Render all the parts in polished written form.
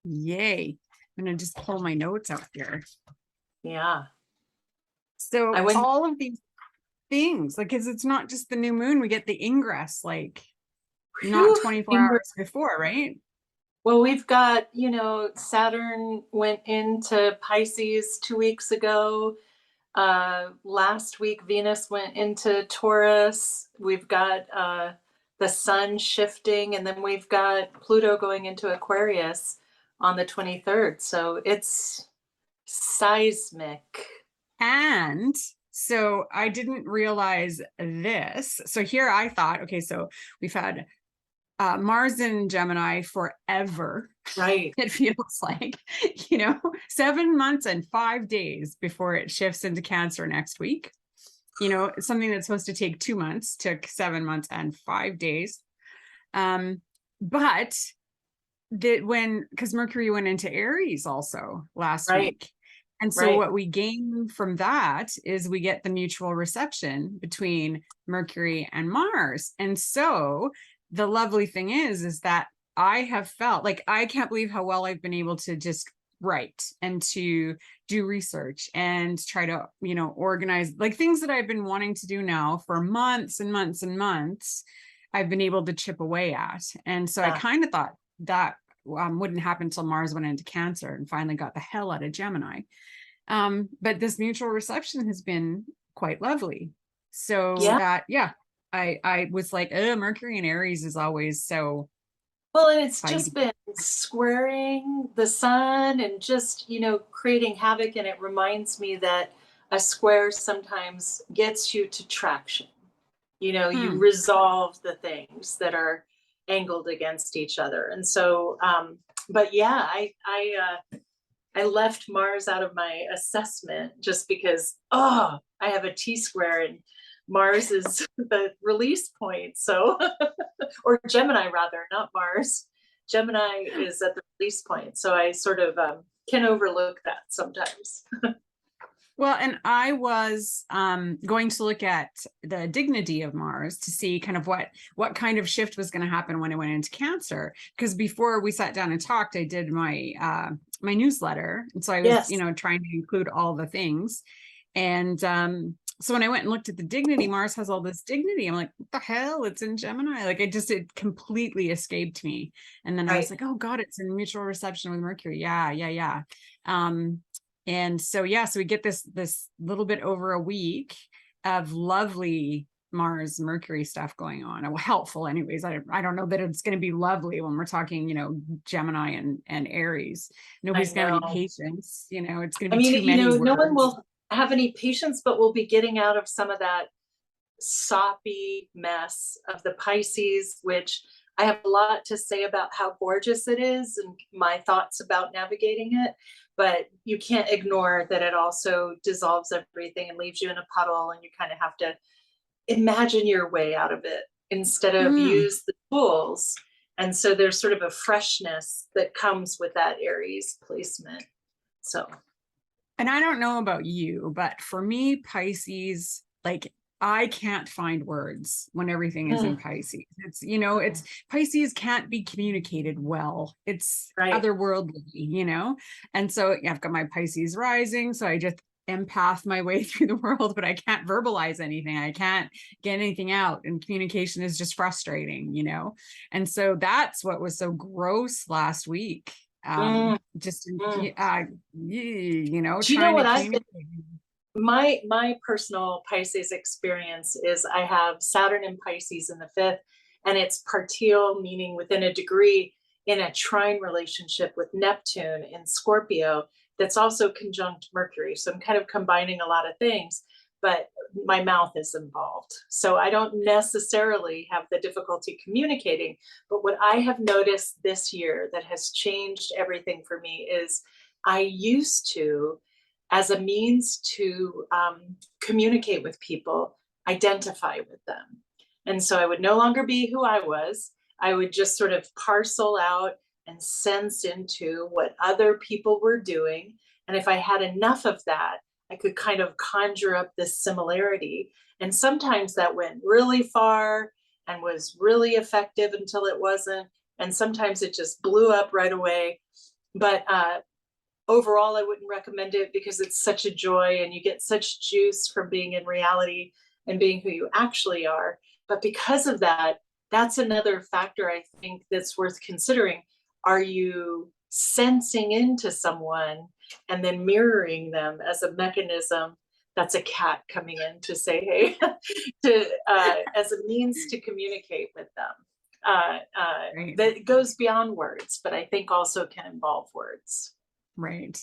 Yay. I'm going to just pull my notes out here. Yeah. So all of these things, like, because it's not just the new moon, we get the ingress, like not 24 hours before, right? Well, we've got, Saturn went into Pisces 2 weeks ago. Last week, Venus went into Taurus. We've got the sun shifting, and then we've got Pluto going into Aquarius on the 23rd. So it's seismic. And so I didn't realize this. So here I thought, okay, so we've had Mars in Gemini forever. Right. It feels like, 7 months and 5 days before it shifts into Cancer next week. Something that's supposed to take 2 months took 7 months and 5 days. But because Mercury went into Aries also last week. And so what we gain from that is we get the mutual reception between Mercury and Mars. And so the lovely thing is that I have felt like, I can't believe how well I've been able to just write and to do research and try to, organize like things that I've been wanting to do now for months and months and months. I've been able to chip away at. And so I kind of thought that wouldn't happen until Mars went into Cancer and finally got the hell out of Gemini. But this mutual reception has been quite lovely. So I was like, Mercury and Aries is always so. Well, and it's just been squaring the sun and just, creating havoc. And it reminds me that a square sometimes gets you to traction. You resolve the things that are angled against each other. And so, but yeah, I left Mars out of my assessment just because, I have a T-square and Mars is the release point. So, or Gemini rather, not Mars. Gemini is at the release point. So I sort of can overlook that sometimes. Well, and I was going to look at the dignity of Mars to see kind of what kind of shift was going to happen when it went into Cancer. Because before we sat down and talked, I did my my newsletter, and so I was trying to include all the things. And so when I went and looked at the dignity, Mars has all this dignity. I'm like, what the hell? It's in Gemini. Like it completely escaped me. And then I was like, oh God, it's in mutual reception with Mercury. Yeah. And so, so we get this little bit over a week of lovely Mars Mercury stuff going on. Well, helpful anyways. I don't know that it's going to be lovely when we're talking, Gemini and Aries. Nobody's going to have any patience. It's going to be too many words. No one will have any patience, but we'll be getting out of some of that soppy mess of the Pisces, which I have a lot to say about how gorgeous it is and my thoughts about navigating it. But you can't ignore that it also dissolves everything and leaves you in a puddle, and you kind of have to imagine your way out of it instead of use the tools. And so there's sort of a freshness that comes with that Aries placement. So. And I don't know about you, but for me, Pisces, like I can't find words when everything is in Pisces. It's Pisces can't be communicated well. It's otherworldly, and so I've got my Pisces rising. So I just empath my way through the world, but I can't verbalize anything. I can't get anything out, and communication is just frustrating, and so that's what was so gross last week. Just do you know what I've been, my personal Pisces experience is I have Saturn in Pisces in the 5th, and it's partial, meaning within a degree, in a trine relationship with Neptune in Scorpio that's also conjunct Mercury. So I'm kind of combining a lot of things, but my mouth is involved. So I don't necessarily have the difficulty communicating. But what I have noticed this year that has changed everything for me is I used to, as a means to communicate with people, identify with them. And so I would no longer be who I was. I would just sort of parcel out and sense into what other people were doing. And if I had enough of that, I could kind of conjure up this similarity. And sometimes that went really far and was really effective until it wasn't. And sometimes it just blew up right away. But overall, I wouldn't recommend it because it's such a joy and you get such juice from being in reality and being who you actually are. But because of that, that's another factor I think that's worth considering. Are you sensing into someone and then mirroring them as a mechanism? That's a cat coming in to say hey, as a means to communicate with them. Right. That goes beyond words, but I think also can involve words. Right.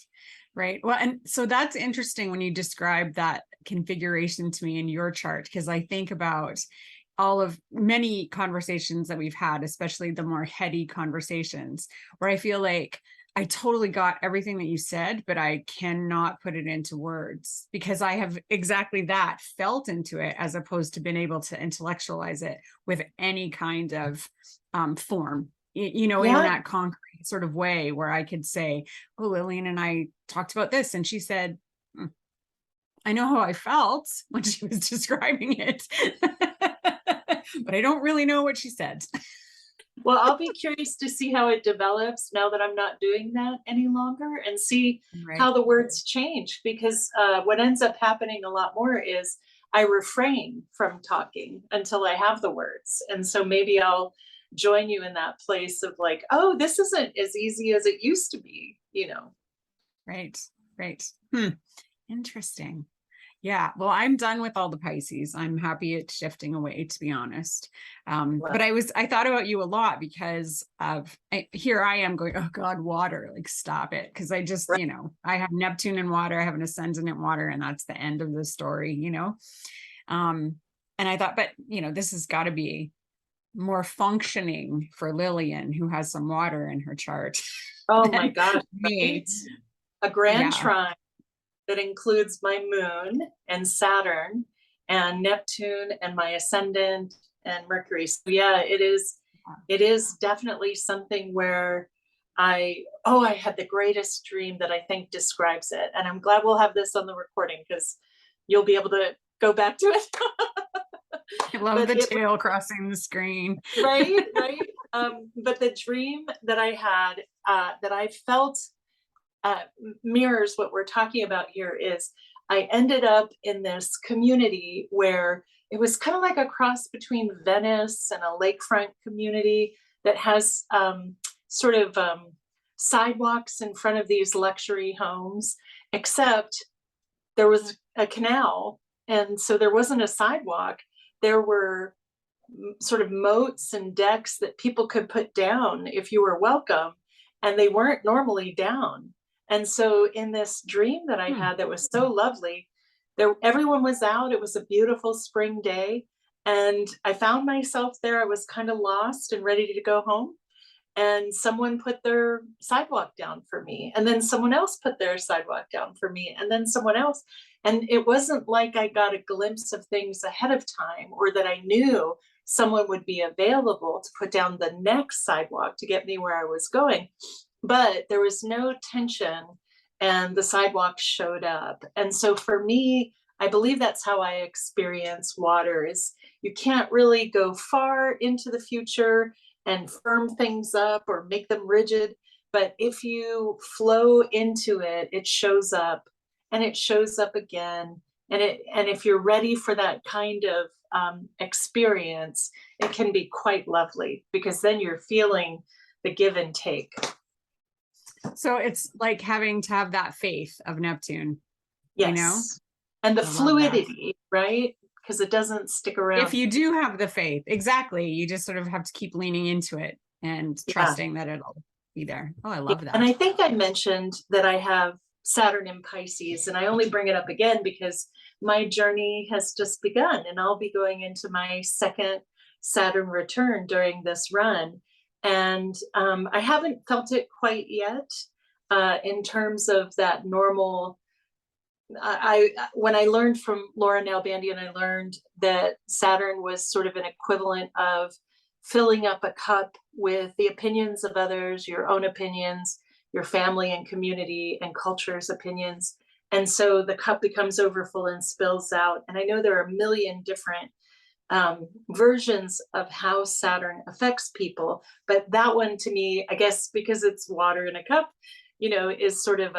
Right. Well, and so that's interesting when you describe that configuration to me in your chart, because I think about all of many conversations that we've had, especially the more heady conversations, where I feel like I totally got everything that you said, but I cannot put it into words because I have exactly that, felt into it, as opposed to being able to intellectualize it with any kind of form, in that concrete sort of way where I could say, oh, Lillian and I talked about this. And she said, I know how I felt when she was describing it, but I don't really know what she said. Well, I'll be curious to see how it develops now that I'm not doing that any longer, and see how the words change, because what ends up happening a lot more is I refrain from talking until I have the words. And so maybe I'll join you in that place of like, oh, this isn't as easy as it used to be, Right. Interesting. Yeah, well, I'm done with all the Pisces. I'm happy it's shifting away, to be honest. But I thought about you a lot because here I am going, oh God, water, like stop it. Because I just, I have Neptune in water, I have an ascendant in water, and that's the end of the story, And I thought, but this has got to be more functioning for Lillian, who has some water in her chart. Oh my gosh, me. A grand trine that includes my moon and Saturn and Neptune and my ascendant and Mercury. So yeah, it is definitely something where I had the greatest dream that I think describes it. And I'm glad we'll have this on the recording because you'll be able to go back to it. I love the tail crossing the screen. Right. But the dream that I had, that I felt mirrors what we're talking about here. Is I ended up in this community where it was kind of like a cross between Venice and a lakefront community that has sort of sidewalks in front of these luxury homes, except there was a canal. And so there wasn't a sidewalk. There were sort of moats and decks that people could put down if you were welcome, and they weren't normally down. And so in this dream that I had that was so lovely, everyone was out. It was a beautiful spring day. And I found myself there. I was kind of lost and ready to go home. And someone put their sidewalk down for me. And then someone else put their sidewalk down for me. And then someone else. And it wasn't like I got a glimpse of things ahead of time, or that I knew someone would be available to put down the next sidewalk to get me where I was going. But there was no tension, and the sidewalk showed up. And so for me, I believe that's how I experience water. Is you can't really go far into the future and firm things up or make them rigid. But if you flow into it, it shows up, and it shows up again. And if you're ready for that kind of experience, it can be quite lovely, because then you're feeling the give and take. So it's like having to have that faith of Neptune, yes. And the fluidity, right? Because it doesn't stick around. If you do have the faith, exactly. You just sort of have to keep leaning into it and trusting that it'll be there. Oh, I love that. And I think I mentioned that I have Saturn in Pisces, and I only bring it up again because my journey has just begun, and I'll be going into my second Saturn return during this run. And I haven't felt it quite yet in terms of that normal. When I learned from Laura Nalbandian, I learned that Saturn was sort of an equivalent of filling up a cup with the opinions of others, your own opinions, your family and community and culture's opinions. And so the cup becomes overfull and spills out. And I know there are a million different versions of how Saturn affects people, but that one to me, I guess because it's water in a cup, is sort of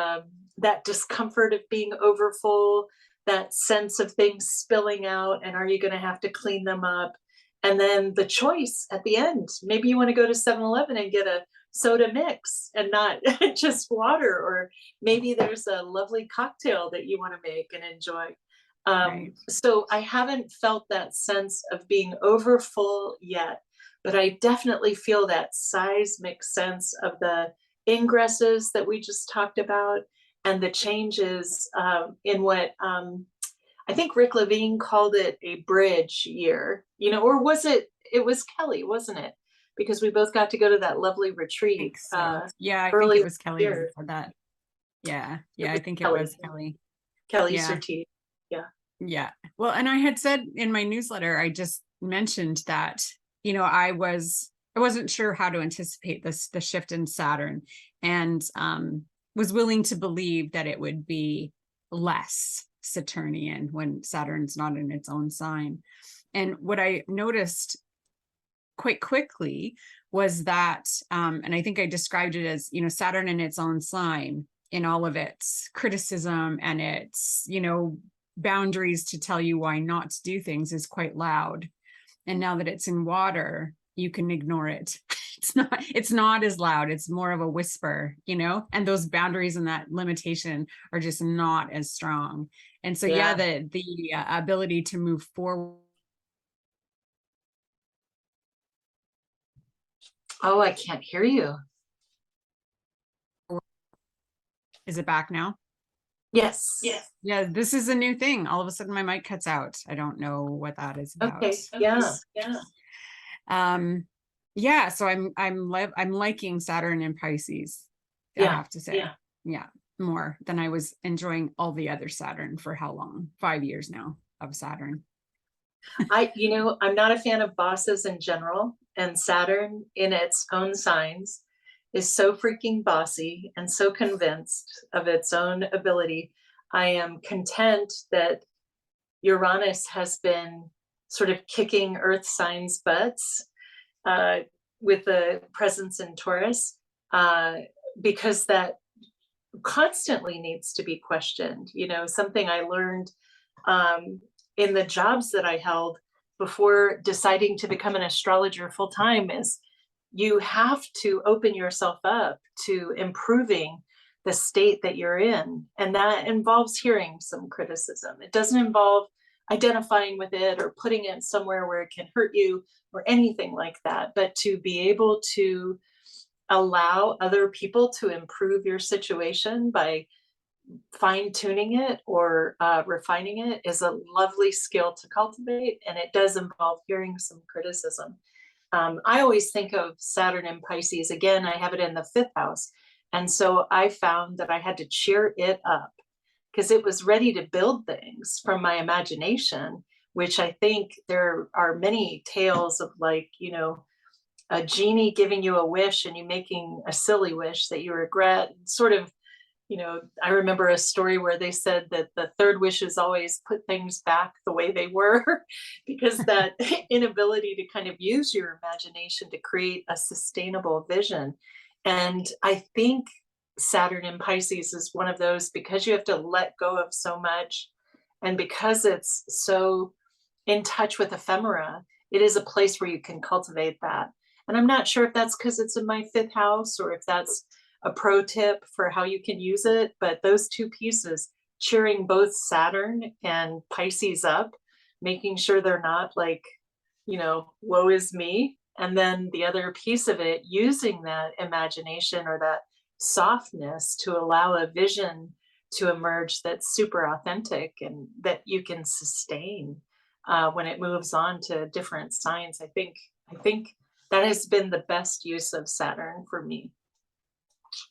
that discomfort of being overfull, that sense of things spilling out, and are you going to have to clean them up? And then the choice at the end, maybe you want to go to 7-Eleven and get a soda mix and not just water, or maybe there's a lovely cocktail that you want to make and enjoy. Right. So I haven't felt that sense of being overfull yet, but I definitely feel that seismic sense of the ingresses that we just talked about, and the changes in what I think Rick Levine called it a bridge year, or it was Kelly, wasn't it? Because we both got to go to that lovely retreat. Yeah, I think it was Kelly for that. Yeah, I think it was Kelly. Kelly Surtees. Yeah. Yeah. Well, and I had said in my newsletter, I just mentioned that, I wasn't sure how to anticipate the shift in Saturn, and was willing to believe that it would be less Saturnian when Saturn's not in its own sign. And what I noticed quite quickly was that, and I think I described it as, Saturn in its own sign, in all of its criticism and its, boundaries to tell you why not to do things, is quite loud. And now that it's in water, you can ignore it. It's not as loud. It's more of a whisper, and those boundaries and that limitation are just not as strong. And so, the ability to move forward. Oh, I can't hear you. Is it back now? Yes. Yeah, this is a new thing. All of a sudden my mic cuts out. I don't know what that is about. Okay. Yeah. So I'm liking Saturn in Pisces. I have to say. Yeah. More than I was enjoying all the other Saturn for how long? 5 years now of Saturn. I'm not a fan of bosses in general, and Saturn in its own signs is so freaking bossy and so convinced of its own ability. I am content that Uranus has been sort of kicking Earth signs' butts with the presence in Taurus, because that constantly needs to be questioned. Something I learned in the jobs that I held before deciding to become an astrologer full time is you have to open yourself up to improving the state that you're in. And that involves hearing some criticism. It doesn't involve identifying with it or putting it somewhere where it can hurt you or anything like that, but to be able to allow other people to improve your situation by fine-tuning it or refining it is a lovely skill to cultivate, and it does involve hearing some criticism. I always think of Saturn in Pisces. Again, I have it in the 5th house, and so I found that I had to cheer it up because it was ready to build things from my imagination, which I think there are many tales of, like, a genie giving you a wish and you making a silly wish that you regret, sort of. I remember a story where they said that the third wish is always put things back the way they were, because that inability to kind of use your imagination to create a sustainable vision. And I think Saturn in Pisces is one of those, because you have to let go of so much, and because it's so in touch with ephemera, it is a place where you can cultivate that. And I'm not sure if that's because it's in my 5th house or if that's a pro tip for how you can use it, but those two pieces, cheering both Saturn and Pisces up, making sure they're not like, woe is me. And then the other piece of it, using that imagination or that softness to allow a vision to emerge that's super authentic and that you can sustain when it moves on to different signs. I think that has been the best use of Saturn for me.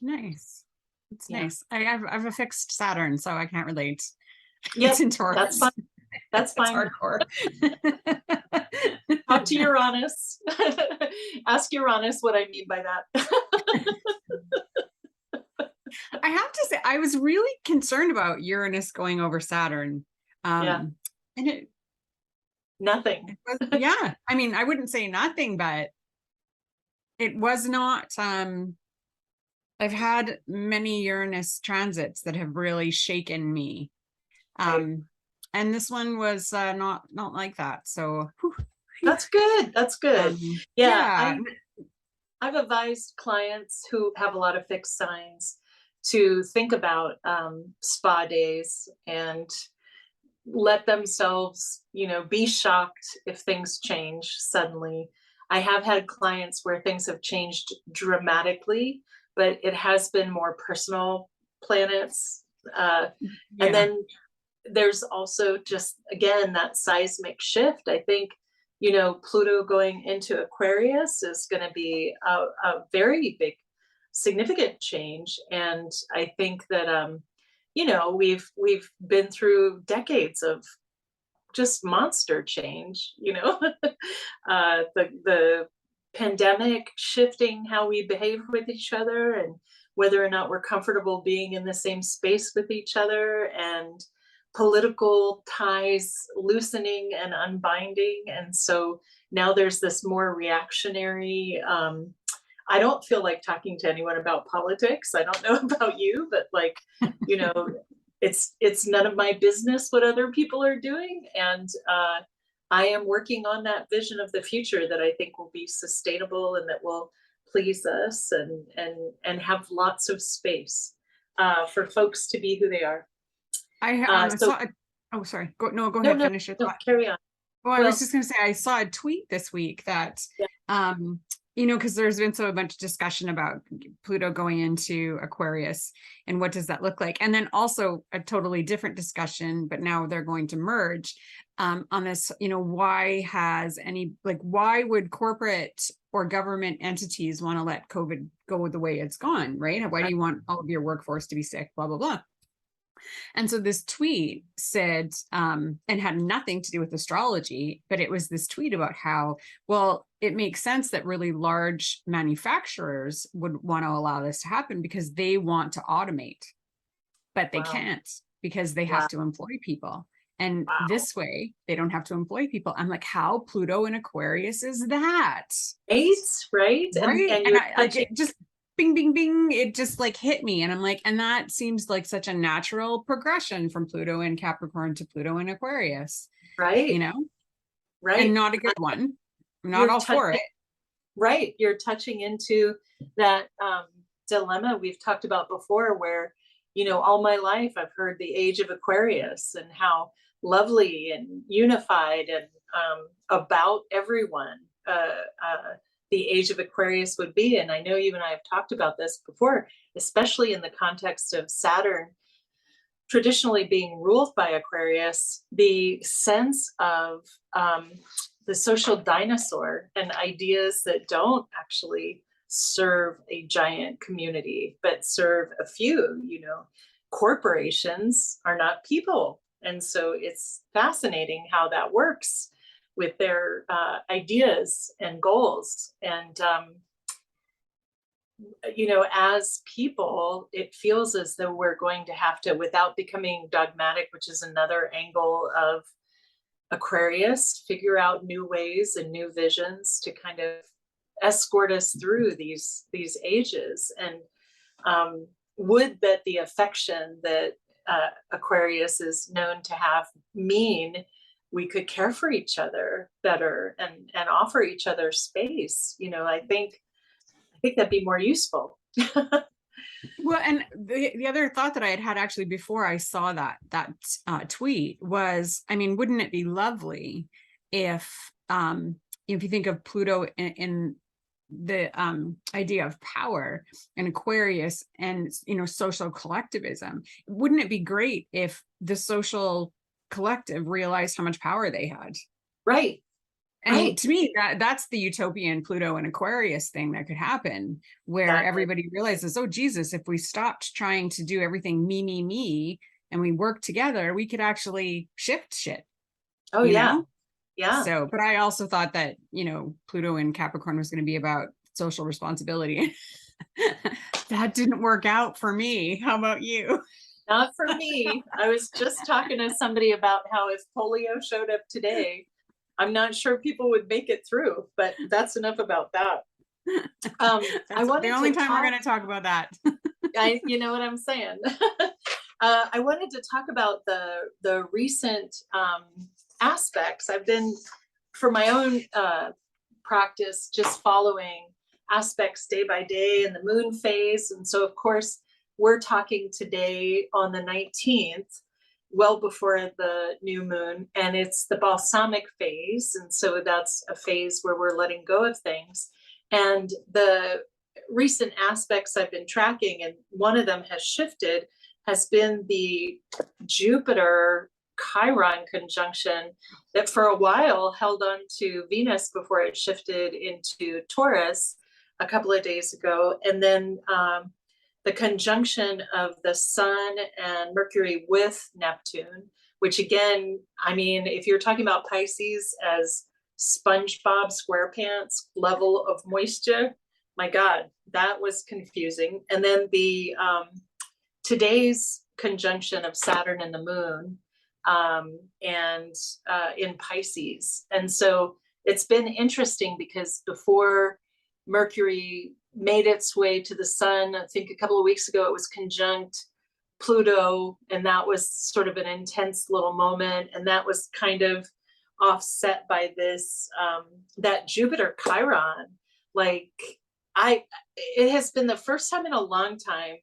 Nice. It's nice. I have a fixed Saturn, so I can't relate. Yep, it's in Taurus. That's fine. That's fine. Hardcore. Talk to Uranus. Ask Uranus what I mean by that. I have to say, I was really concerned about Uranus going over Saturn. And nothing. Yeah. I mean, I wouldn't say nothing, but it was not I've had many Uranus transits that have really shaken me. And this one was not like that. So whew. That's good. That's good. Yeah. I've advised clients who have a lot of fixed signs to think about spa days and let themselves, be shocked if things change suddenly. I have had clients where things have changed dramatically, but it has been more personal planets. And then there's also just, again, that seismic shift. I think, Pluto going into Aquarius is going to be a very big, significant change. And I think that, we've been through decades of just monster change, the pandemic shifting how we behave with each other and whether or not we're comfortable being in the same space with each other, and political ties loosening and unbinding. And so now there's this more reactionary, I don't feel like talking to anyone about politics. I don't know about you, but it's none of my business what other people are doing. And I am working on that vision of the future that I think will be sustainable and that will please us and have lots of space for folks to be who they are. Oh, sorry. Go ahead. Finish your thought. Carry on. Well, I was just going to say, I saw a tweet this week that, because there's been so much discussion about Pluto going into Aquarius and what does that look like? And then also a totally different discussion, but now they're going to merge on this, why would corporate or government entities want to let COVID go the way it's gone, right? Why do you want all of your workforce to be sick, blah, blah, blah. And so this tweet said, and had nothing to do with astrology, but it was this tweet about how, well, it makes sense that really large manufacturers would want to allow this to happen because they want to automate, but they can't because they have to employ people. And this way, they don't have to employ people. I'm like, how Pluto in Aquarius is that? Right? And it just bing, bing, bing. It just hit me. And I'm like, and that seems like such a natural progression from Pluto in Capricorn to Pluto in Aquarius. Right. Right. And not a good one. I'm not all for it. Right. You're touching into that dilemma we've talked about before where, all my life I've heard the age of Aquarius and how lovely and unified and about everyone the age of Aquarius would be. And I know you and I have talked about this before, especially in the context of Saturn traditionally being ruled by Aquarius, the sense of the social dinosaur and ideas that don't actually serve a giant community, but serve a few. Corporations are not people. And so it's fascinating how that works with their ideas and goals. And, as people, it feels as though we're going to have to, without becoming dogmatic, which is another angle of Aquarius, figure out new ways and new visions to kind of escort us through these ages. And would that the affection that Aquarius is known to have mean we could care for each other better and offer each other space. I think that'd be more useful. Well, and the other thought that I had actually before I saw that tweet was, I mean, wouldn't it be lovely if you think of Pluto in the idea of power and Aquarius and social collectivism, wouldn't it be great if the social collective realized how much power they had? Right. And to me, that's the utopian Pluto and Aquarius thing that could happen, where everybody realizes, oh, Jesus, if we stopped trying to do everything me, and we work together, we could actually shift shit. Oh, yeah. Yeah. So, but I also thought that, Pluto in Capricorn was going to be about social responsibility. That didn't work out for me. How about you? Not for me. I was just talking to somebody about how if polio showed up today, I'm not sure people would make it through, but that's enough about that. That's the only time we're going to talk about that. You know what I'm saying? I wanted to talk about the recent aspects. I've been, for my own practice, just following aspects day by day in the moon phase. And so, of course, we're talking today on the 19th, well before the new moon, and it's the balsamic phase. And so that's a phase where we're letting go of things. And the recent aspects I've been tracking, and one of them has shifted, has been the Jupiter Chiron conjunction that for a while held on to Venus before it shifted into Taurus a couple of days ago. And then the conjunction of the Sun and Mercury with Neptune, which again, I mean, if you're talking about Pisces as SpongeBob SquarePants level of moisture, my God, that was confusing. And then the today's conjunction of Saturn and the Moon and in Pisces. And so it's been interesting because before Mercury made its way to the Sun, I think a couple of weeks ago, it was conjunct Pluto, and that was sort of an intense little moment. And that was kind of offset by this, that Jupiter Chiron, like it has been the first time in a long time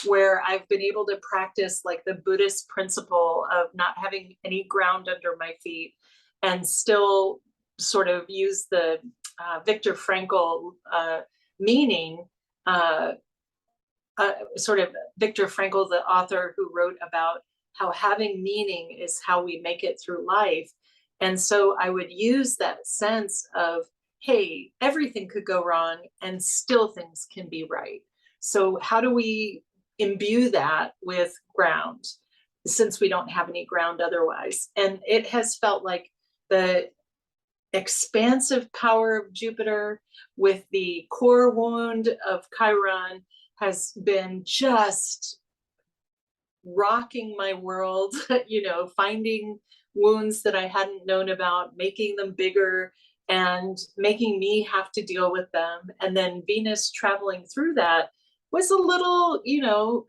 where I've been able to practice like the Buddhist principle of not having any ground under my feet and still sort of use the Viktor Frankl meaning, sort of Viktor Frankl, the author who wrote about how having meaning is how we make it through life. And so I would use that sense of, hey, everything could go wrong and still things can be right. So how do we imbue that with ground, since we don't have any ground otherwise? And it has felt like the expansive power of Jupiter with the core wound of Chiron has been just rocking my world, you know, finding wounds that I hadn't known about, making them bigger and making me have to deal with them. And then Venus traveling through that was a little, you know,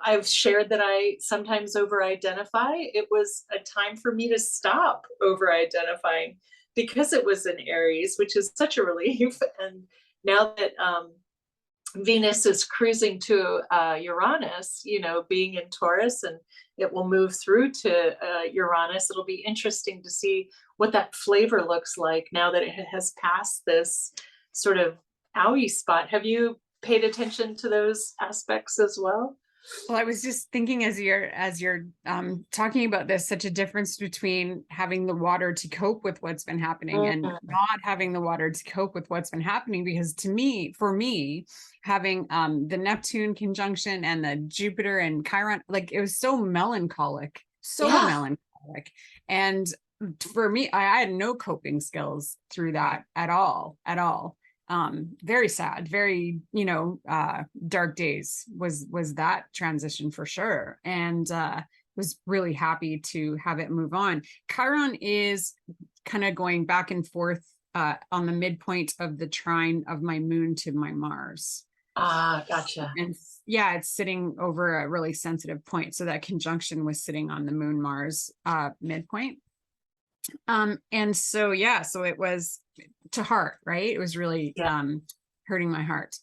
I've shared that I sometimes over-identify. It was a time for me to stop over-identifying because it was in Aries, which is such a relief. And now that Venus is cruising to Uranus, you know, being in Taurus, and it will move through to Uranus, it'll be interesting to see what that flavor looks like now that it has passed this sort of owie spot. Have you paid attention to those aspects as well? Well, I was just thinking as you're talking about this, such a difference between having the water to cope with what's been happening and not having the water to cope with what's been happening. Because for me, having the Neptune conjunction and the Jupiter and Chiron, like it was so melancholic. And for me, I had no coping skills through that at all. Very sad, very, you know, dark days was that transition for sure. And was really happy to have it move on. Chiron is kind of going back and forth on the midpoint of the trine of my moon to my Mars. Ah, gotcha. And yeah, it's sitting over a really sensitive point. So that conjunction was sitting on the moon Mars midpoint. And so, yeah, so it was to heart, right? It was really hurting my heart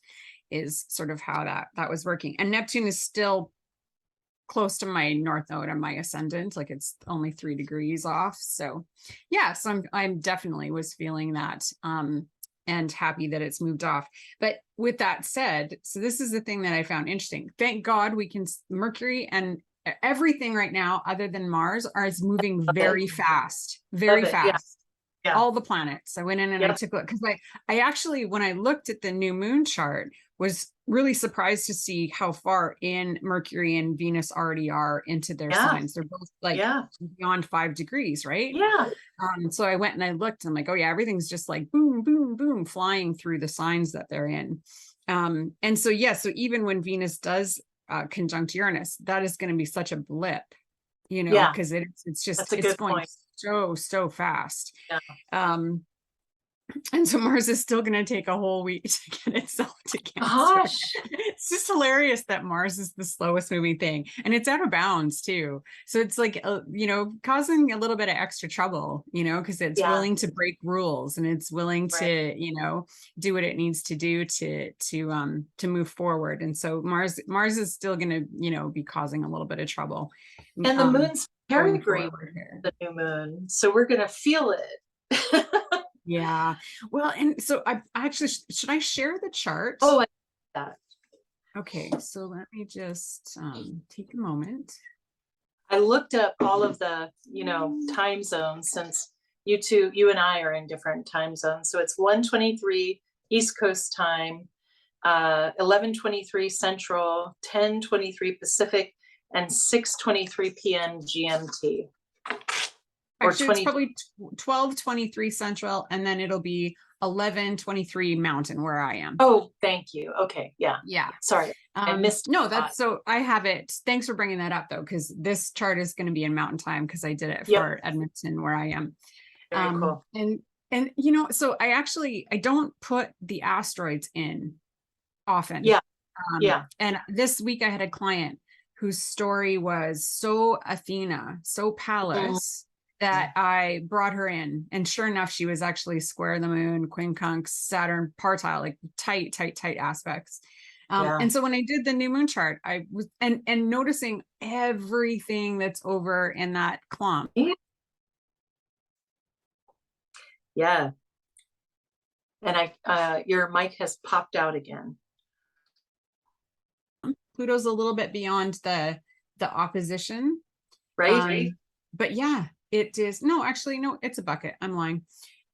is sort of how that was working. And Neptune is still close to my north node and my ascendant, like it's only 3 degrees off. So yeah, so I'm definitely was feeling that and happy that it's moved off. But with that said, so this is the thing that I found interesting. Thank God we can, Mercury and everything right now other than Mars is moving very fast, very fast. Yeah. All the planets. I went in and I took a look because I actually, when I looked at the new moon chart, was really surprised to see how far in Mercury and Venus already are into their signs. They're both like beyond 5 degrees, right? Yeah. So I went and I looked and I'm like, oh yeah, everything's just like boom, boom, boom, flying through the signs that they're in. And so, yeah, so even when Venus does conjunct Uranus, that is going to be such a blip, you know, because it's just, it's going so fast. And so Mars is still going to take a whole week to get itself to Cancer. Gosh. It's just hilarious that Mars is the slowest moving thing, and it's out of bounds too. So it's like, you know, causing a little bit of extra trouble, you know, because it's willing to break rules, and it's willing to, you know, do what it needs to do to move forward. And so Mars is still going to, you know, be causing a little bit of trouble. And the moon's very great, the new moon, so we're going to feel it. Yeah. Well, and so I actually, should I share the chart? Oh, I like that. Okay, so let me just take a moment. I looked up all of the, you know, time zones, since you and I are in different time zones. So it's 1:23 East Coast time, 11:23 Central, 10:23 Pacific, and 6:23 p.m. GMT. Actually, it's probably 12:23 Central, and then it'll be 11:23 Mountain where I am. Oh, thank you. Okay, yeah. Sorry, I missed. No, that's so I have it. Thanks for bringing that up though, because this chart is going to be in Mountain time because I did it for Edmonton where I am. Very cool. And you know, so I don't put the asteroids in often. And this week I had a client whose story was so Athena, so Pallas, that I brought her in, and sure enough, she was actually square the moon, quincunx, Saturn, partile, like tight aspects. And so when I did the new moon chart, I was and noticing everything that's over in that clump. Yeah. And your mic has popped out again. Pluto's a little bit beyond the opposition, right? But yeah, it is. No, actually, no, it's a bucket. I'm lying.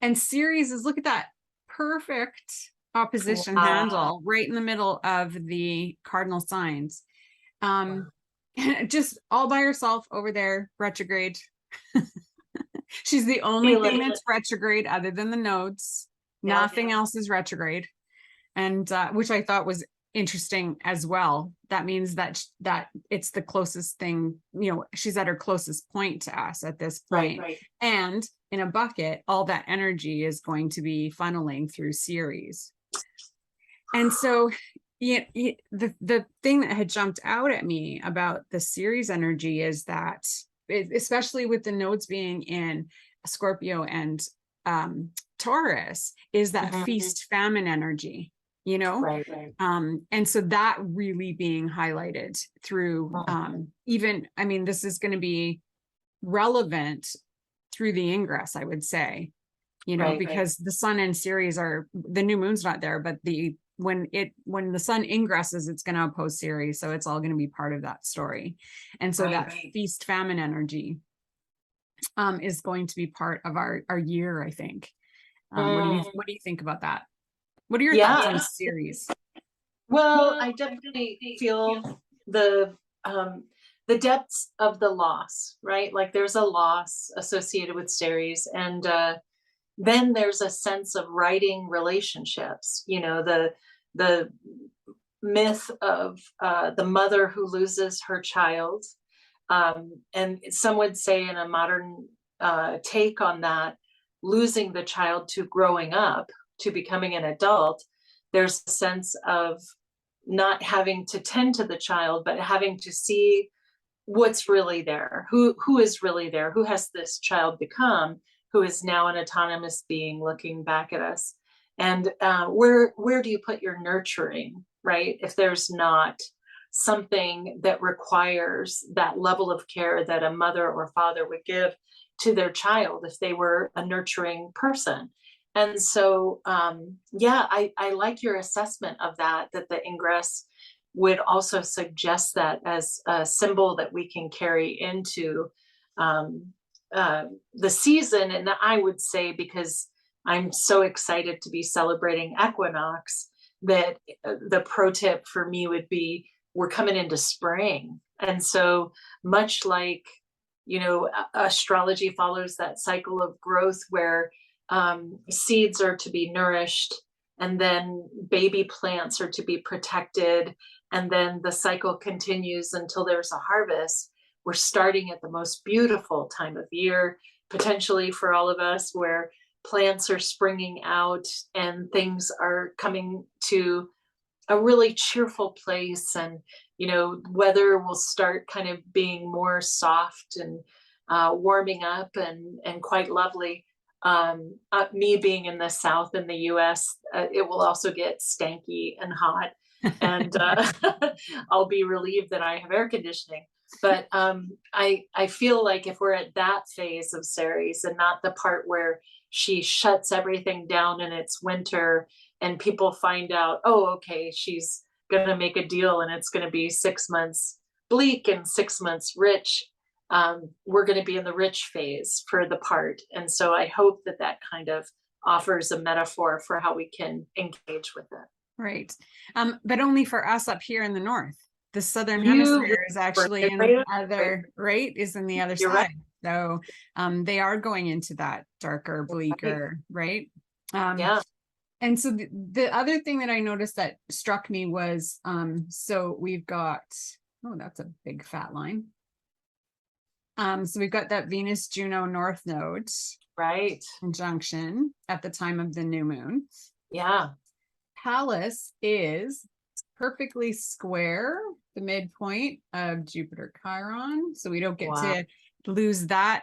And Ceres is, look at that perfect opposition handle right in the middle of the cardinal signs. Just all by herself over there, retrograde. She's the only thing that's retrograde other than the nodes. Nothing else is retrograde. And which I thought was interesting as well. That means that it's the closest thing, you know, she's at her closest point to us at this point. Right. And in a bucket, all that energy is going to be funneling through Ceres. And so the thing that had jumped out at me about the Ceres energy is that, especially with the nodes being in Scorpio and Taurus, is that feast famine energy, you know? Right. And so that really being highlighted through even, I mean, this is going to be relevant through the ingress, I would say, you know, because the sun and Ceres are, the new moon's not there, but when the sun ingresses, it's going to oppose Ceres. So it's all going to be part of that story. And so that feast famine energy is going to be part of our year, I think. What do you think about that? What are your thoughts on Ceres? Well, I definitely feel the depths of the loss, right? Like there's a loss associated with Ceres, and then there's a sense of righting relationships. You know, the myth of the mother who loses her child, and some would say in a modern take on that, losing the child to growing up, to becoming an adult, there's a sense of not having to tend to the child, but having to see what's really there, who is really there, who has this child become, who is now an autonomous being looking back at us. And where do you put your nurturing, right? If there's not something that requires that level of care that a mother or father would give to their child if they were a nurturing person. And so, I like your assessment of that the ingress would also suggest that as a symbol that we can carry into the season. And I would say, because I'm so excited to be celebrating Equinox, that the pro tip for me would be, we're coming into spring. And so much like, you know, astrology follows that cycle of growth where seeds are to be nourished, and then baby plants are to be protected, and then the cycle continues until there's a harvest. We're starting at the most beautiful time of year, potentially for all of us, where plants are springing out and things are coming to a really cheerful place, and weather will start kind of being more soft and warming up and quite lovely. Me being in the South in the US, it will also get stanky and hot, and I'll be relieved that I have air conditioning. But I feel like if we're at that phase of Ceres and not the part where she shuts everything down and it's winter and people find out, oh, okay, she's going to make a deal and it's going to be 6 months bleak and 6 months rich. We're going to be in the rich phase for the part. And so I hope that that kind of offers a metaphor for how we can engage with it. Right. But only for us up here in the north. The southern hemisphere is actually in the other, right? Is in the other side. Right. So they are going into that darker, bleaker, right? Yeah. And so the other thing that I noticed that struck me was, so we've got, oh, that's a big fat line. So we've got that Venus Juno North Node, right, conjunction at the time of the new moon. Yeah. Pallas is perfectly square the midpoint of Jupiter Chiron, so we don't get to lose that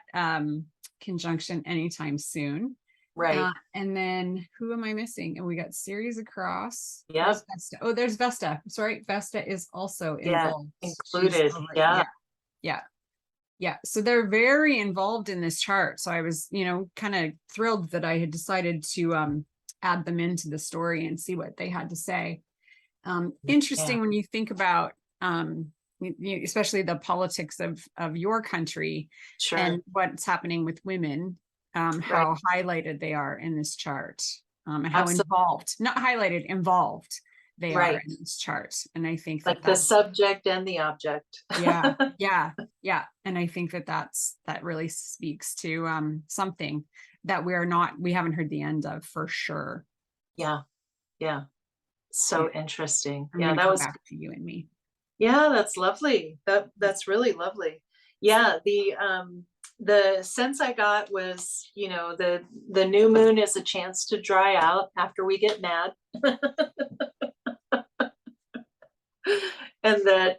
conjunction anytime soon. Right. And then who am I missing? And we got Ceres across. Yeah. Oh, there's Vesta. Sorry, Vesta is also involved. Included. Yeah. So they're very involved in this chart. So I was, kind of thrilled that I had decided to add them into the story and see what they had to say. Interesting when you think about, especially the politics of your country and what's happening with women, how highlighted they are in this chart, and how involved, not highlighted, involved they are in this chart. And I think like the subject and the object. yeah. And I think that really speaks to something that we haven't heard the end of for sure. Yeah. So interesting. That was back to you and me. Yeah, that's lovely. That's really lovely. Yeah, the sense I got was, the new moon is a chance to dry out after we get mad. And that,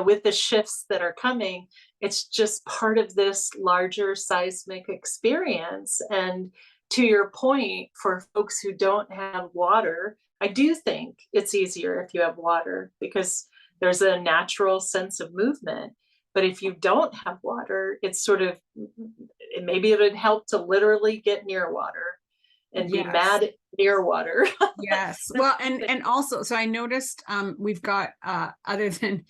with the shifts that are coming, it's just part of this larger seismic experience. And to your point, for folks who don't have water, I do think it's easier if you have water because there's a natural sense of movement. But if you don't have water, it's sort of, maybe it would help to literally get near water and be mad near water. Yes. Well, and also, so I noticed we've got other than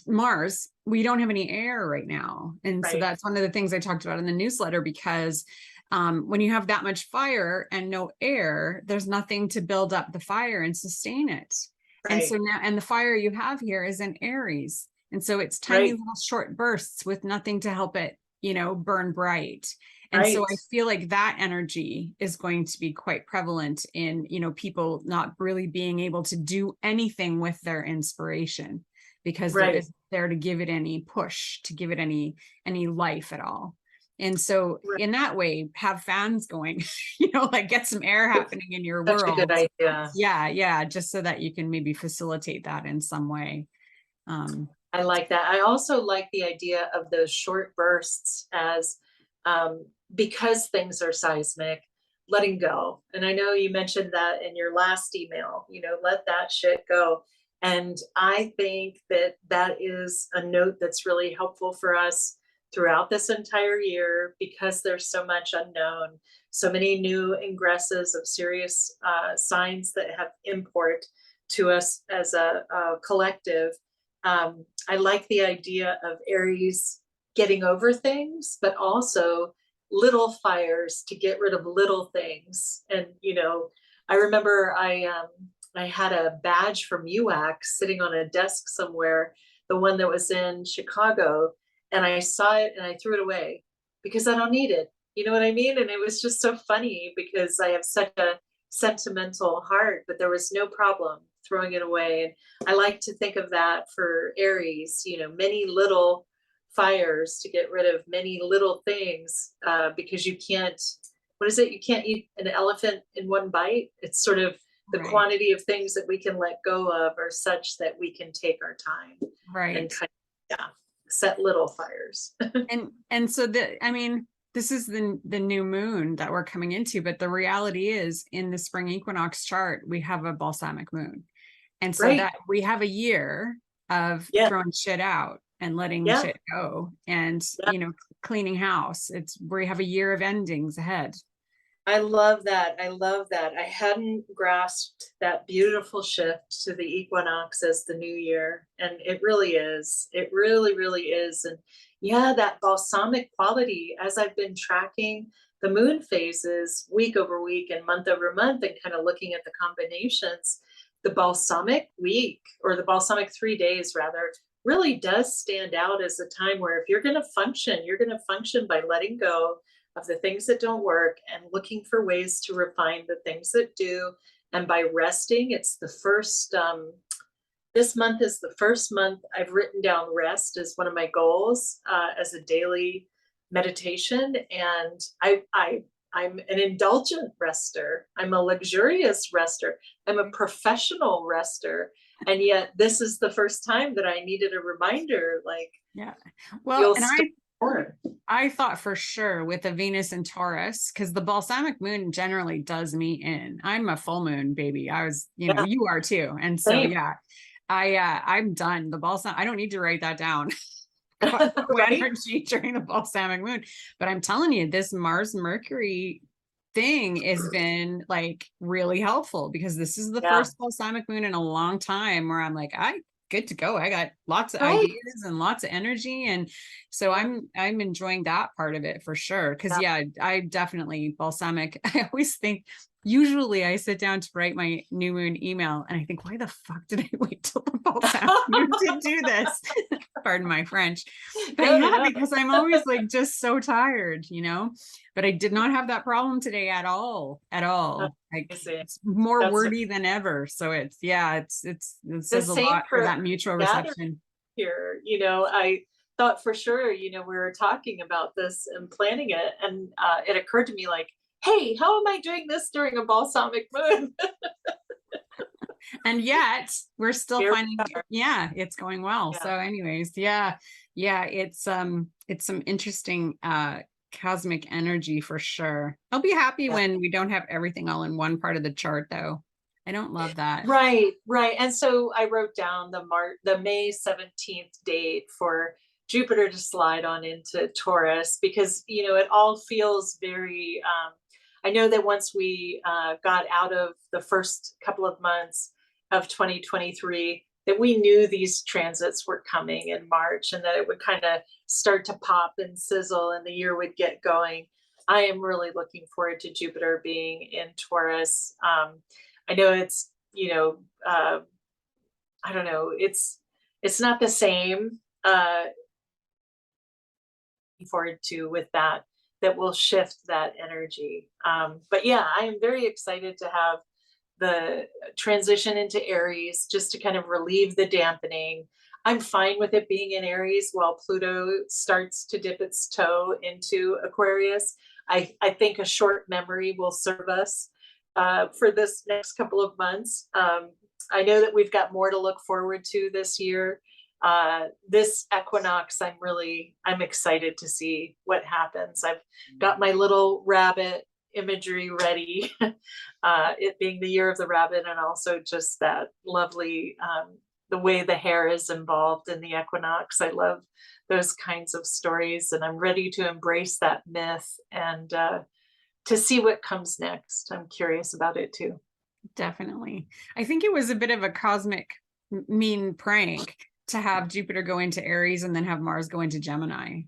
Mars, we don't have any air right now. And so that's one of the things I talked about in the newsletter, because when you have that much fire and no air, there's nothing to build up the fire and sustain it. And so now, and the fire you have here is in Aries. And so it's tiny little short bursts with nothing to help it, burn bright. And so I feel like that energy is going to be quite prevalent in, people not really being able to do anything with their inspiration because there isn't there to give it any push, to give it any life at all. And so in that way, have fans going, like get some air happening in your world. Such a good idea. Yeah. Just so that you can maybe facilitate that in some way. I like that. I also like the idea of those short bursts as, because things are seismic, letting go. And I know you mentioned that in your last email, let that shit go. And I think that is a note that's really helpful for us throughout this entire year, because there's so much unknown, so many new ingresses of serious signs that have import to us as a collective. I like the idea of Aries getting over things, but also little fires to get rid of little things. And, I remember I had a badge from UAC sitting on a desk somewhere, the one that was in Chicago, and I saw it and I threw it away because I don't need it. You know what I mean? And it was just so funny because I have such a sentimental heart, but there was no problem throwing it away. And I like to think of that for Aries, many little fires, to get rid of many little things, because you can't, what is it? You can't eat an elephant in one bite. It's sort of the quantity of things that we can let go of are such that we can take our time and kind of, set little fires. and so I mean, this is the new moon that we're coming into, but the reality is in the spring equinox chart, we have a balsamic moon. And so that we have a year of throwing shit out and letting shit go and, you know, cleaning house. It's where we have a year of endings ahead. I love that. I love that. I hadn't grasped that beautiful shift to the equinox as the new year. And it really is. It really, really is. And yeah, that balsamic quality, as I've been tracking the moon phases week over week and month over month and kind of looking at the combinations, the balsamic week, or the balsamic 3 days rather, really does stand out as a time where if you're going to function, you're going to function by letting go of the things that don't work and looking for ways to refine the things that do. And by resting, it's the first, this month is the first month I've written down rest as one of my goals, as a daily meditation. And I'm an indulgent rester. I'm a luxurious rester. I'm a professional rester. And yet this is the first time that I needed a reminder, like, well, and I thought for sure with a Venus and Taurus, because the balsamic moon generally does me in. I'm a full moon baby. I was, you know, you are too. And so, I'm done. The balsam, I don't need to write that down. Energy during the balsamic moon. But I'm telling you, this Mars Mercury thing has been like really helpful, because this is the first balsamic moon in a long time where I'm like, good to go. I got lots of ideas and lots of energy. And so I'm enjoying that part of it for sure. Cause I definitely balsamic. I always think, usually I sit down to write my new moon email and I think, why the fuck did I wait till the balsamic moon to do this? Pardon my French. But because I'm always like just so tired, you know, but I did not have that problem today at all. Like, it's more wordy than ever. So it says a lot for that mutual reception here. You know, I thought for sure, you know, we were talking about this and planning it, and it occurred to me like, hey, how am I doing this during a balsamic moon? And yet we're still finding, it's going well. So anyways, it's some interesting cosmic energy for sure. I'll be happy when we don't have everything all in one part of the chart though. I don't love that. Right. And so I wrote down the May 17th date for Jupiter to slide on into Taurus, because, you know, it all feels very, I know that once we got out of the first couple of months of 2023, that we knew these transits were coming in March and that it would kind of start to pop and sizzle and the year would get going. I am really looking forward to Jupiter being in Taurus. I know it's, you know, I don't know, it's not the same. Looking forward to with that will shift that energy. But yeah, I am very excited to have the transition into Aries, just to kind of relieve the dampening. I'm fine with it being in Aries while Pluto starts to dip its toe into Aquarius. I think a short memory will serve us for this next couple of months. I know that we've got more to look forward to this year. This equinox, I'm excited to see what happens. I've got my little rabbit imagery ready, it being the year of the rabbit, and also just that lovely, the way the hair is involved in the equinox. I love those kinds of stories, and I'm ready to embrace that myth and to see what comes next. I'm curious about it too. Definitely. I think it was a bit of a cosmic mean prank to have Jupiter go into Aries and then have Mars go into Gemini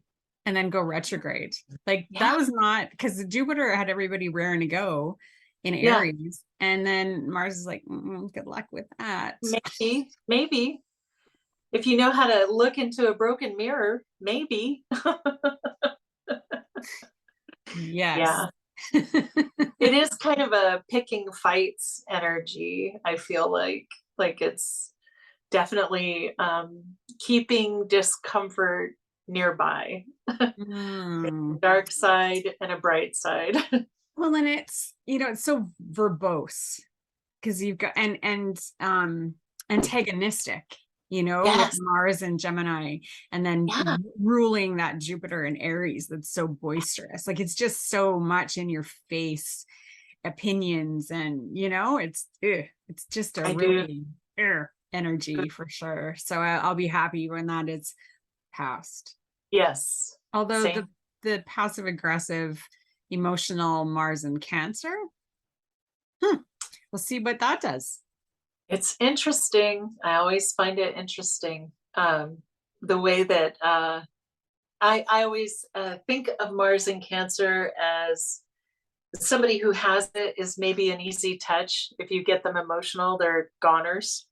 and then go retrograde. Like that was not, because Jupiter had everybody raring to go in Aries. And then Mars is like, good luck with that. Maybe. If you know how to look into a broken mirror, maybe. Yes. It is kind of a picking fights energy. I feel like it's definitely keeping discomfort nearby. Mm. Dark side and a bright side. Well, and it's, it's so verbose because you've got and antagonistic, with Yes. Mars and Gemini, and then Yeah. ruling that Jupiter and Aries that's so boisterous. Like it's just so much in your face opinions, and it's just a I do. really energy for sure. So I'll be happy when that is passed. Yes. Although Same. the passive aggressive emotional Mars and Cancer, we'll see what that does. It's interesting. I always find it interesting. The way that I always think of Mars in Cancer as somebody who has it is maybe an easy touch. If you get them emotional, they're goners,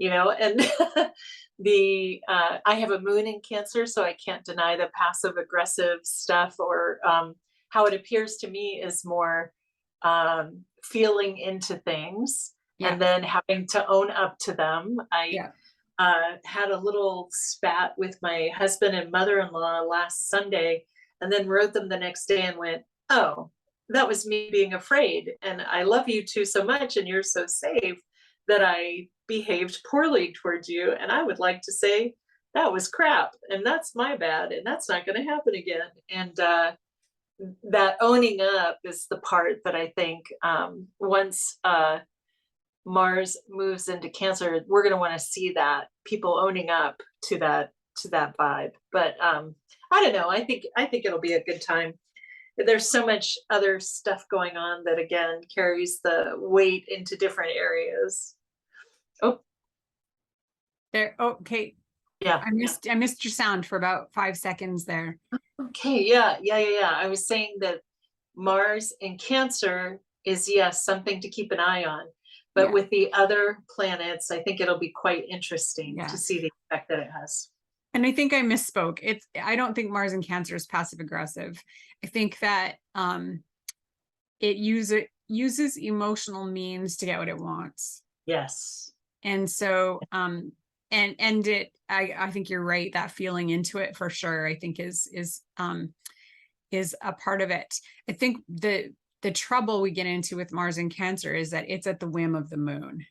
and I have a moon in Cancer, so I can't deny the passive aggressive stuff, or how it appears to me is more feeling into things and then having to own up to them. I had a little spat with my husband and mother-in-law last Sunday, and then wrote them the next day and went, oh, that was me being afraid. And I love you two so much, and you're so safe, that I behaved poorly towards you. And I would like to say that was crap, and that's my bad, and that's not going to happen again. And that owning up is the part that I think once Mars moves into Cancer, we're going to want to see that, people owning up to that vibe. But I don't know. I think it'll be a good time. There's so much other stuff going on that again carries the weight into different areas. Oh, there. Okay. Yeah. I missed your sound for about 5 seconds there. Okay. Yeah. I was saying that Mars in Cancer is, yes, something to keep an eye on. But with the other planets, I think it'll be quite interesting to see the effect that it has. And I think I misspoke. I don't think Mars in Cancer is passive aggressive. I think that it uses emotional means to get what it wants. Yes. And so I think you're right, that feeling into it for sure, I think is a part of it. I think the trouble we get into with Mars in Cancer is that it's at the whim of the moon.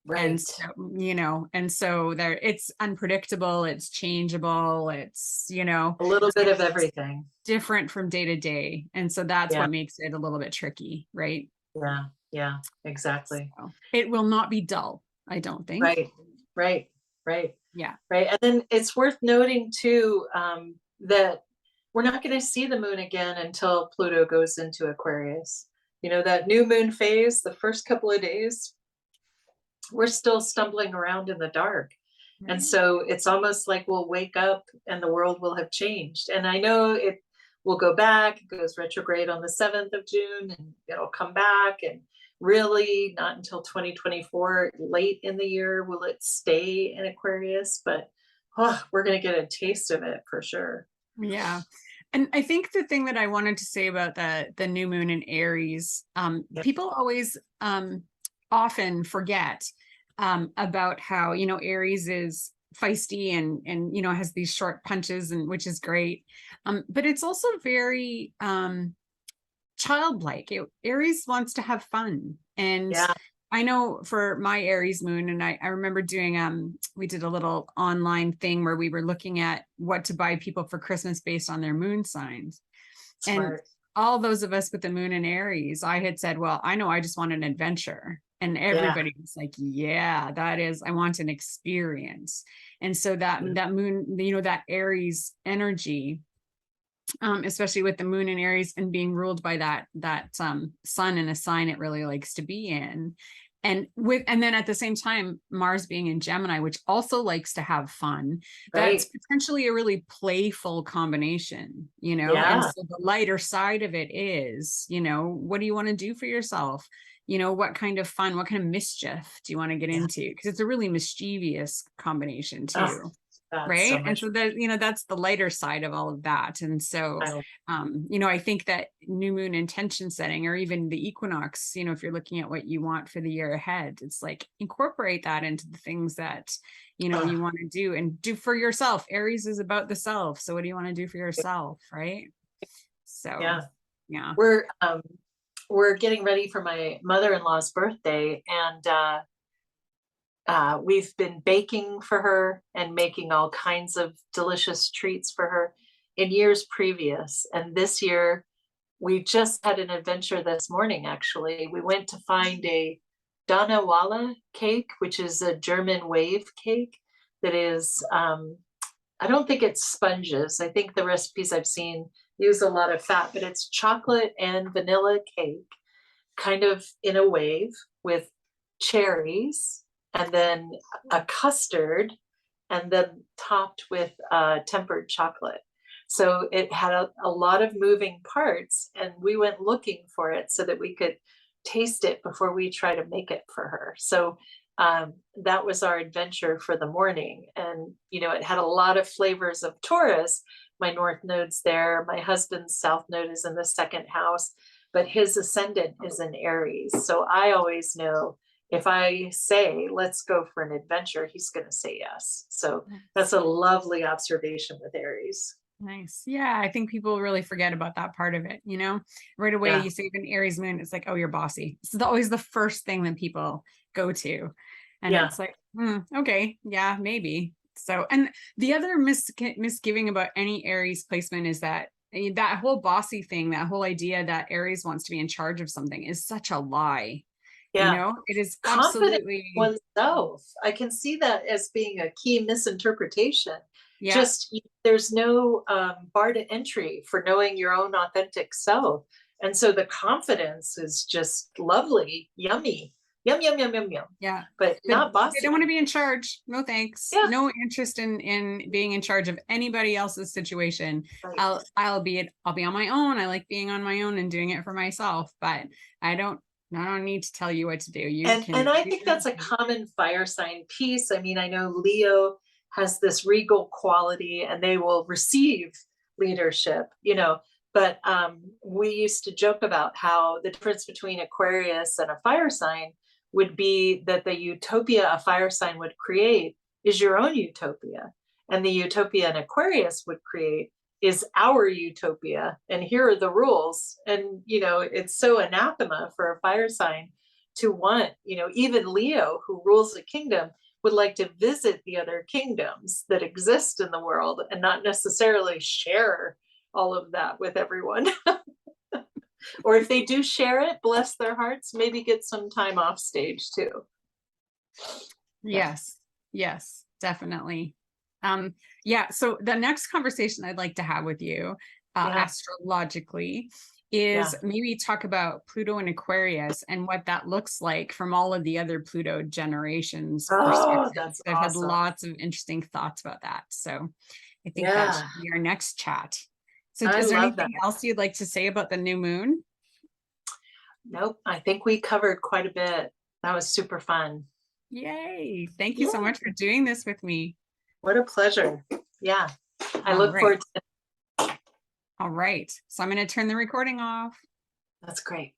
Right. And so, and so there, it's unpredictable, it's changeable, it's, a little bit of everything, different from day to day. And so that's what makes it a little bit tricky, right? Yeah, exactly. So it will not be dull, I don't think. Right. Yeah. Right. And then it's worth noting too, that we're not going to see the moon again until Pluto goes into Aquarius. That new moon phase, the first couple of days, we're still stumbling around in the dark. Right. And so it's almost like we'll wake up and the world will have changed. And I know it will go back, it goes retrograde on the 7th of June, and it'll come back. And really not until 2024, late in the year, will it stay in Aquarius. But we're going to get a taste of it for sure. Yeah. And I think the thing that I wanted to say about the new moon in Aries, people always often forget about how, Aries is feisty and has these short punches, and which is great. But it's also very childlike. Aries wants to have fun. And I know for my Aries moon, and I remember doing, we did a little online thing where we were looking at what to buy people for Christmas based on their moon signs. Smart. And all those of us with the moon in Aries, I had said, well, I know I just want an adventure. And everybody was like, yeah, that is, I want an experience. And so that moon, that Aries energy, especially with the moon in Aries and being ruled by that sun in a sign it really likes to be in. And then at the same time, Mars being in Gemini, which also likes to have fun, that's potentially a really playful combination, and so the lighter side of it is, what do you want to do for yourself? What kind of fun, what kind of mischief do you want to get into? Because it's a really mischievous combination too. right? And so that, that's the lighter side of all of that. And so, I think that new moon intention setting, or even the equinox, if you're looking at what you want for the year ahead, it's like incorporate that into the things that, you want to do and do for yourself. Aries is about the self. So what do you want to do for yourself? Right. So, yeah. We're getting ready for my mother-in-law's birthday, and we've been baking for her and making all kinds of delicious treats for her in years previous. And this year, we just had an adventure this morning, actually. We went to find a Danawala cake, which is a German wave cake that is, I don't think it's sponges. I think the recipes I've seen use a lot of fat, but it's chocolate and vanilla cake, kind of in a wave with cherries, and then a custard, and then topped with tempered chocolate. So it had a lot of moving parts, and we went looking for it so that we could taste it before we try to make it for her. So that was our adventure for the morning. And, it had a lot of flavors of Taurus. My north node's there. My husband's south node is in the second house, but his ascendant is in Aries. So I always know if I say, let's go for an adventure, he's going to say yes. So that's a lovely observation with Aries. Nice. Yeah. I think people really forget about that part of it. Right away, you say an Aries moon, it's like, oh, you're bossy. It's always the first thing that people go to. And it's like, okay, yeah, maybe. So, and the other misgiving about any Aries placement is that whole bossy thing, that whole idea that Aries wants to be in charge of something is such a lie. Yeah. It is absolutely oneself. I can see that as being a key misinterpretation. Yeah. Just there's no bar to entry for knowing your own authentic self. And so the confidence is just lovely, yummy. Yum, yum, yum, yum, yum. Yeah. But not bossy. They don't want to be in charge. No, thanks. Yeah. No interest in being in charge of anybody else's situation. Right. I'll be on my own. I like being on my own and doing it for myself, but I don't need to tell you what to do. And I think that's a common fire sign piece. I mean, I know Leo has this regal quality and they will receive leadership, but we used to joke about how the difference between Aquarius and a fire sign would be that the utopia a fire sign would create is your own utopia. And the utopia an Aquarius would create is our utopia. And here are the rules. And, it's so anathema for a fire sign to want, even Leo, who rules a kingdom, would like to visit the other kingdoms that exist in the world and not necessarily share all of that with everyone. Or if they do share it, bless their hearts, maybe get some time off stage too. Yes, definitely. So the next conversation I'd like to have with you, astrologically, is maybe talk about Pluto and Aquarius and what that looks like from all of the other Pluto generations. That's I've had lots of interesting thoughts about that. So I think that should be our next chat. So is there anything else you'd like to say about the new moon? Nope. I think we covered quite a bit. That was super fun. Yay. Thank you so much for doing this with me. What a pleasure. Yeah. I look forward to it. All right. So I'm going to turn the recording off. That's great.